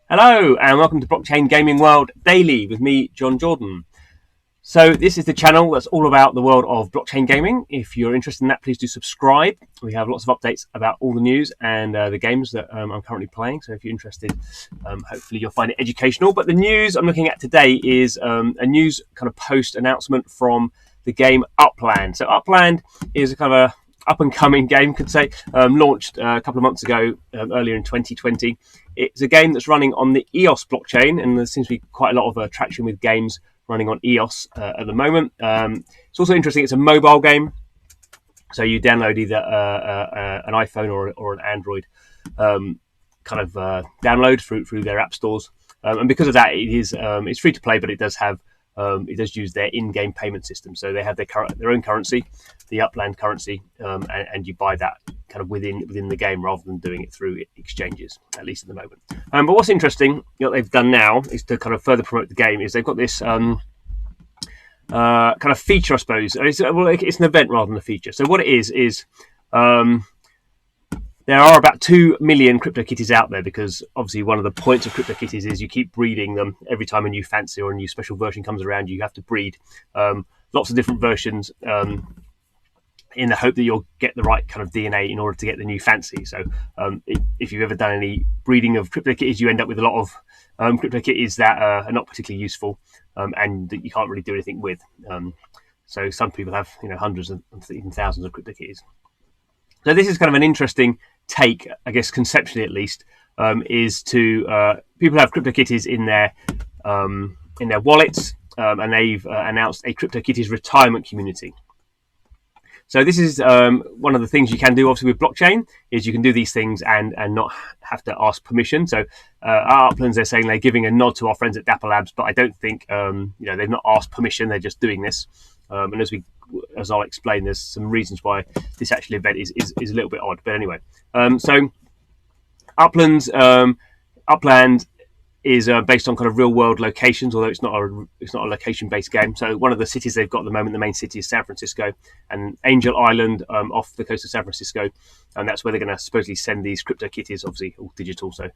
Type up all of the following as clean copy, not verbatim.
Hello and welcome to Blockchain Gaming World Daily with me, Jon Jordan. So this is the channel that's all about the world of blockchain gaming. If you're interested in that, please do subscribe. We have lots of updates about all the news and the games that I'm currently playing. So if you're interested, hopefully you'll find it educational. But the news I'm looking at today is a news kind of post announcement from the game UPLAND. So UPLAND is a kind of a up-and-coming game, could say, launched a couple of months ago, earlier in 2020. It's a game that's running on the EOS blockchain, and there seems to be quite a lot of traction with games running on EOS at the moment. It's also interesting, it's a mobile game, so you download either an iPhone or an Android download through their app stores. And because of that, it's free to play, but it does use their in-game payment system. So they have their own currency, the UPLAND currency, and you buy that kind of within the game rather than doing it through exchanges, at least at the moment. But what's interesting, what they've done now is to kind of further promote the game, is they've got this kind of feature, I suppose. It's an event rather than a feature. So what it is there are about 2 million CryptoKitties out there, because obviously one of the points of CryptoKitties is you keep breeding them. Every time a new fancy or a new special version comes around, you have to breed lots of different versions in the hope that you'll get the right kind of DNA in order to get the new fancy. So if you've ever done any breeding of CryptoKitties, you end up with a lot of CryptoKitties that are not particularly useful and that you can't really do anything with. So some people have hundreds and even thousands of CryptoKitties. So this is kind of an interesting take, I guess conceptually at least, is to people have CryptoKitties in their wallets, and they've announced a CryptoKitties retirement community. So this is one of the things you can do, obviously, with blockchain, is you can do these things and not have to ask permission. So our UPLANDs, they're saying they're giving a nod to our friends at Dapper Labs, but I don't think they've not asked permission. They're just doing this. And as I'll explain, there's some reasons why this actual event is a little bit odd. But anyway, so UPLAND is based on kind of real world locations, although it's not a location based game. So one of the cities they've got at the moment, the main city, is San Francisco, and Angel Island off the coast of San Francisco, and that's where they're going to supposedly send these CryptoKitties, obviously all digital. So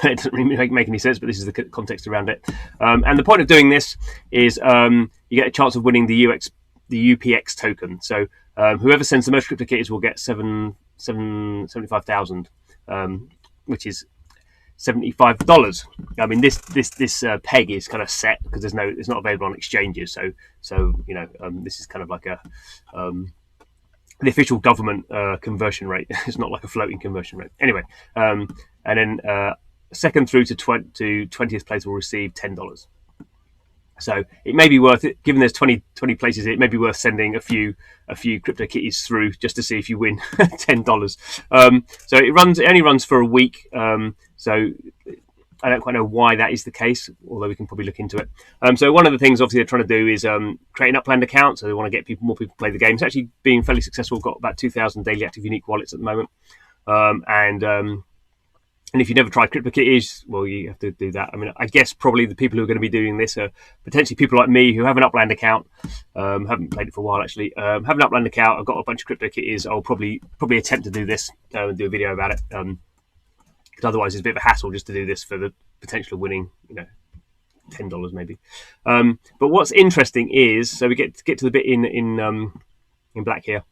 it doesn't really make any sense, but this is the context around it. And the point of doing this is you get a chance of winning the UPX token. So whoever sends the most CryptoKitties will get 75,000, which is $75. I mean, this peg is kind of set because it's not available on exchanges. So this is kind of like the official government conversion rate. It's not like a floating conversion rate. Anyway, and then second through to 20th place will receive $10. So it may be worth it, given there's 20 places. It may be worth sending a few CryptoKitties through just to see if you win $10. So it only runs for a week. So I don't quite know why that is the case, although we can probably look into it. So one of the things obviously they're trying to do is create an UPLAND account. So they want to get more people to play the game. It's actually being fairly successful. We've got about 2,000 daily active unique wallets at the moment. And if you never tried CryptoKitties, well, you have to do that. I mean, I guess probably the people who are going to be doing this are potentially people like me who have an UPLAND account, haven't played it for a while actually, have an UPLAND account, I've got a bunch of CryptoKitties. I'll probably attempt to do this and do a video about it, because otherwise it's a bit of a hassle just to do this for the potential of winning, $10 maybe. But what's interesting is, so we get to the bit in black here,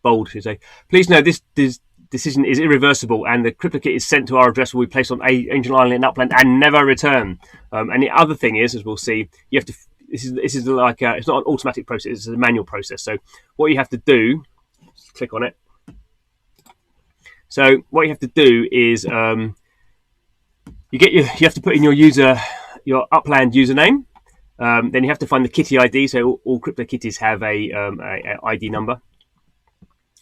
bold, should I say. Please know this decision is irreversible, and the CryptoKitties sent to our address will be placed on Angel Island in UPLAND and never return. And the other thing is, as we'll see, you have to. This is like it's not an automatic process; it's a manual process. So what you have to do, click on it. So what you have to do is you have to put in your UPLAND username. Then you have to find the kitty ID. So all CryptoKitties have a ID number.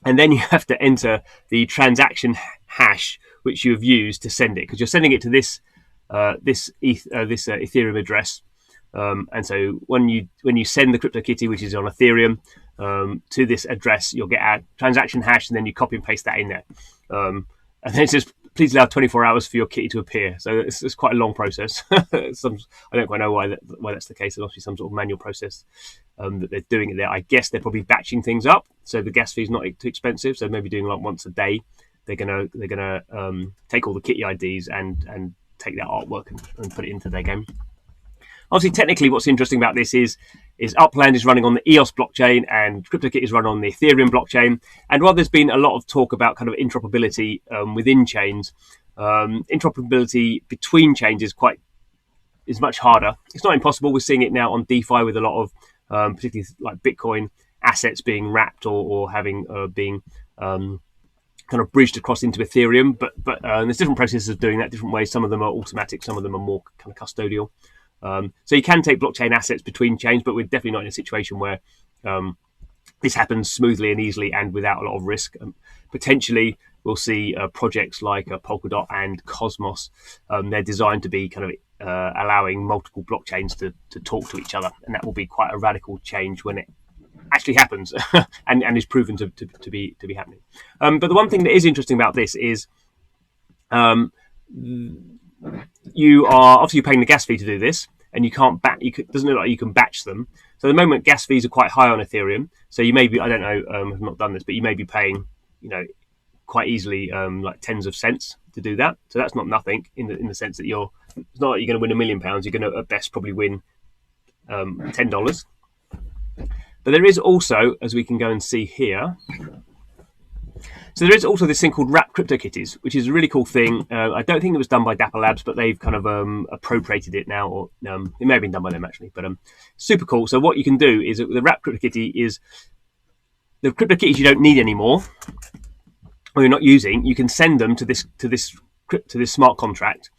And then you have to enter the transaction hash which you have used to send it, because you're sending it to this Ethereum address. And so when you send the CryptoKitty, which is on Ethereum, to this address, you'll get a transaction hash, and then you copy and paste that in there. And then it says please allow 24 hours for your kitty to appear. So it's quite a long process. I don't quite know why that's the case. There must be some sort of manual process that they're doing it there. I guess they're probably batching things up, so the gas fee is not too expensive. So maybe doing like once a day. They're gonna take all the kitty IDs and take that artwork and put it into their game. Obviously, technically, what's interesting about this is UPLAND is running on the EOS blockchain and CryptoKitties run on the Ethereum blockchain. And while there's been a lot of talk about kind of interoperability within chains, interoperability between chains is much harder. It's not impossible. We're seeing it now on DeFi with a lot of particularly like Bitcoin assets being wrapped or having being kind of bridged across into Ethereum. But there's different processes of doing that, different ways. Some of them are automatic, some of them are more kind of custodial. So you can take blockchain assets between chains, but we're definitely not in a situation where this happens smoothly and easily and without a lot of risk. Potentially, we'll see projects like Polkadot and Cosmos. They're designed to be kind of allowing multiple blockchains to talk to each other, and that will be quite a radical change when it actually happens and is proven to be happening. But the one thing that is interesting about this is you are obviously paying the gas fee to do this, and you can't doesn't look like you can batch them. So at the moment, gas fees are quite high on Ethereum. So you may be, I don't know, I've not done this, but you may be paying, quite easily like tens of cents to do that. So that's not nothing in the sense that it's not like you're going to win £1 million. You're going to at best probably win $10. But there is also, as we can go and see here, so there is also this thing called Wrapped CryptoKitties, which is a really cool thing. I don't think it was done by Dapper Labs, but they've kind of appropriated it now, or it may have been done by them actually. But super cool. So what you can do is the Wrapped CryptoKitty is the CryptoKitties you don't need anymore, or you're not using. You can send them to this smart contract,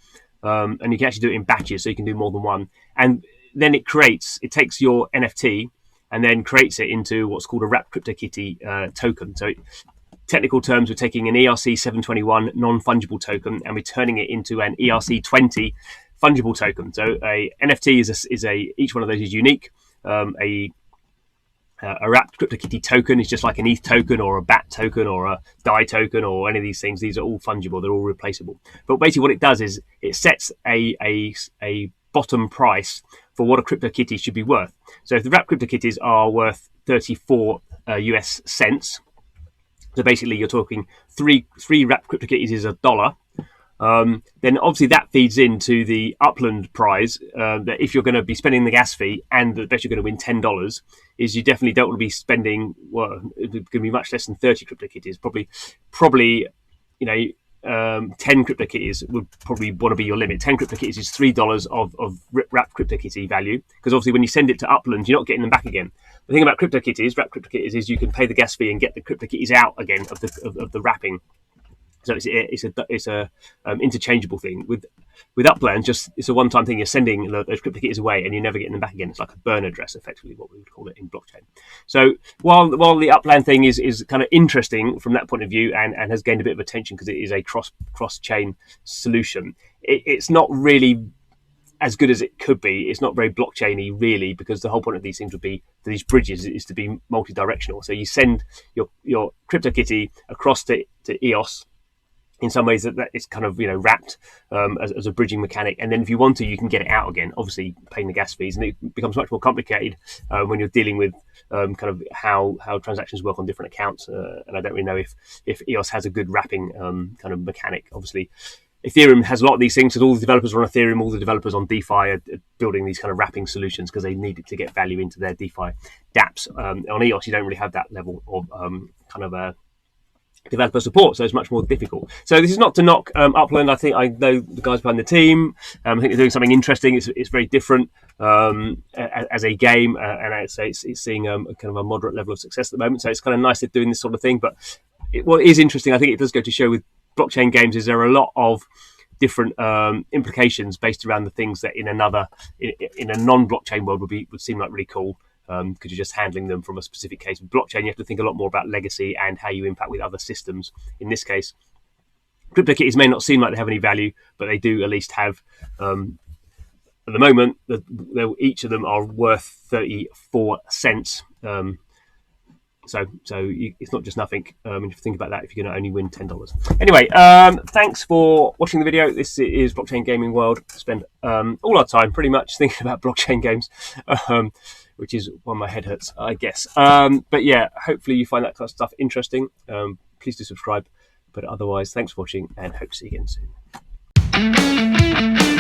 and you can actually do it in batches, so you can do more than one. And then it takes your NFT and then creates it into what's called a Wrapped CryptoKitty token. So technical terms, we're taking an ERC721 non-fungible token and we're turning it into an ERC20 fungible token. So a NFT is each one of those is unique. A Wrapped CryptoKitty token is just like an ETH token or a BAT token or a DAI token or any of these things. These are all fungible. They're all replaceable. But basically what it does is it sets a bottom price for what a CryptoKitty should be worth. So if the Wrapped CryptoKitties are worth 34 US cents, so basically you're talking three Wrapped CryptoKitties is $1, then obviously that feeds into the UPLAND prize, that if you're going to be spending the gas fee and the bet you're going to win $10, is you definitely don't want to be spending, well, it's going to be much less than 30 CryptoKitties. Probably 10 CryptoKitties would probably want to be your limit. 10 CryptoKitties is $3 of Wrapped CryptoKitty value, because obviously when you send it to UPLAND, you're not getting them back again. The thing about CryptoKitties, Wrapped CryptoKitties, is you can pay the gas fee and get the CryptoKitties out again of the wrapping. So it's a interchangeable thing. With UPLAND, it's a one-time thing. You're sending those CryptoKitties away and you're never getting them back again. It's like a burn address, effectively, what we would call it in blockchain. So while the UPLAND thing is kind of interesting from that point of view and has gained a bit of attention because it is a cross-chain solution, it's not really as good as it could be. It's not very blockchainy really, because the whole point of these things would be, for these bridges, is to be multi-directional. So you send your CryptoKitty across to EOS. In some ways, that it's kind of wrapped as a bridging mechanic, and then if you want to, you can get it out again. Obviously, paying the gas fees, and it becomes much more complicated when you're dealing with kind of how transactions work on different accounts. And I don't really know if EOS has a good wrapping kind of mechanic. Obviously, Ethereum has a lot of these things, because all the developers are on Ethereum, all the developers on DeFi are building these kind of wrapping solutions because they need it to get value into their DeFi dApps. On EOS, you don't really have that level of kind of developer support, so it's much more difficult. So this is not to knock UPLAND. I know the guys behind the team. I think they're doing something interesting. It's very different as a game, and I'd say it's seeing kind of a moderate level of success at the moment. So it's kind of nice they're doing this sort of thing. But what is interesting, I think it does go to show with blockchain games, is there are a lot of different implications based around the things that in a non-blockchain world would seem like really cool. Because you're just handling them from a specific case. With blockchain, you have to think a lot more about legacy and how you impact with other systems. In this case, CryptoKitties may not seem like they have any value, but they do at least have, at the moment, each of them are worth 34 cents. So it's not just nothing. If you think about that, if you're going to only win $10. Anyway, thanks for watching the video. This is Blockchain Gaming World. Spend all our time pretty much thinking about blockchain games, which is why my head hurts, I guess. But yeah, hopefully you find that kind of stuff interesting. Please do subscribe. But otherwise, thanks for watching, and hope to see you again soon.